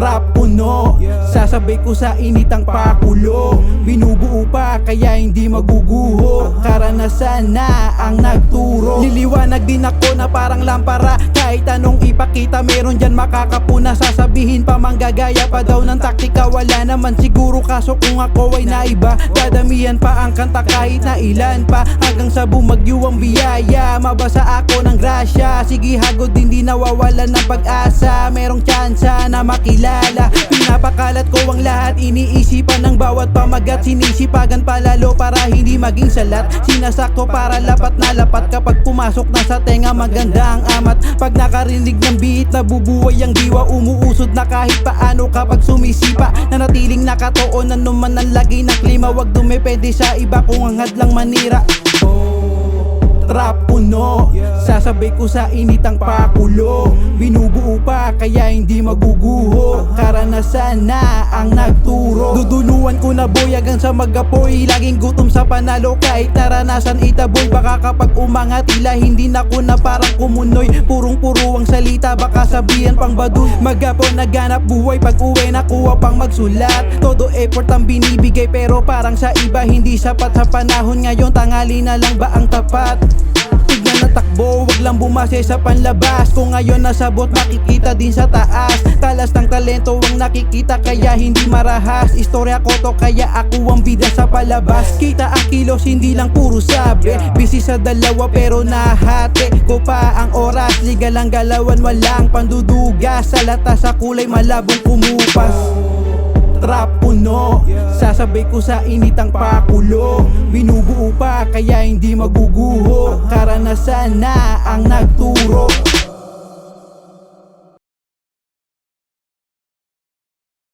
Trap puno, sasabay ko sa initang pakulo. Binubuo pa kaya hindi maguguho, karanasan na ang nagturo. Liliwanag din ako na parang lampara, kahit anong ipakita meron dyan makakapuna. Sasabihin pa manggagaya pa daw ng taktika, wala naman siguro kaso kung ako ay naiba. Dadamihan pa ang kanta kahit na ilan pa, hanggang sa bumagyo ang biyaya. Mabasa ako ng grasya, sige hagod hindi nawawalan ng pag-asa. Merong tsansa na makilala, pinapakalat ko ang lahat, iniisipan ng bawat pamagat. Sinisipagan palalo para hindi maging salat, sinasakto para lapat na lapat. Kapag pumasok na sa tenga maganda ang amat, pag nakarinig ng beat nabubuhay ang diwa. Umuusod na kahit paano kapag sumisipa, nanatiling nakatoon naman ang lagay ng klima. Wag dumepende sa iba kung ang hadlang manira. Trap puno, sasabay ko sa initang pakulo. Binubuo pa kaya hindi maguguho, karanasan na ang nagturo. Duduluan ko na boy hanggang sa magapoy, laging gutom sa panalo kahit naranasan itaboy. Baka kapag umangat tila hindi na ko na parang kumunoy, purong-puro ang salita baka sabihan pang baduy. Magapon naganap buhay, pag uwi nakuha pang magsulat. Todo effort ang binibigay pero parang sa iba hindi sapat. Sa panahon ngayon tangali na lang ba ang tapat? Tignan na takbo, wag lang bumase sa panlabas. Kung ngayon nasabot makikita din sa taas. Talas ng talento ang nakikita kaya hindi marahas. Istorya ko to kaya ako ang bida sa palabas. Kita ang kilos hindi lang puro sabi, busy sa dalawa pero nahati ko pa ang oras. Liga lang galawan walang panduduga, sa lata sa kulay malabong kumupas. Trap puno, sasabay ko sa initang pakulo. Binubuo pa kaya hindi maguguho, karanasan na ang nagturo.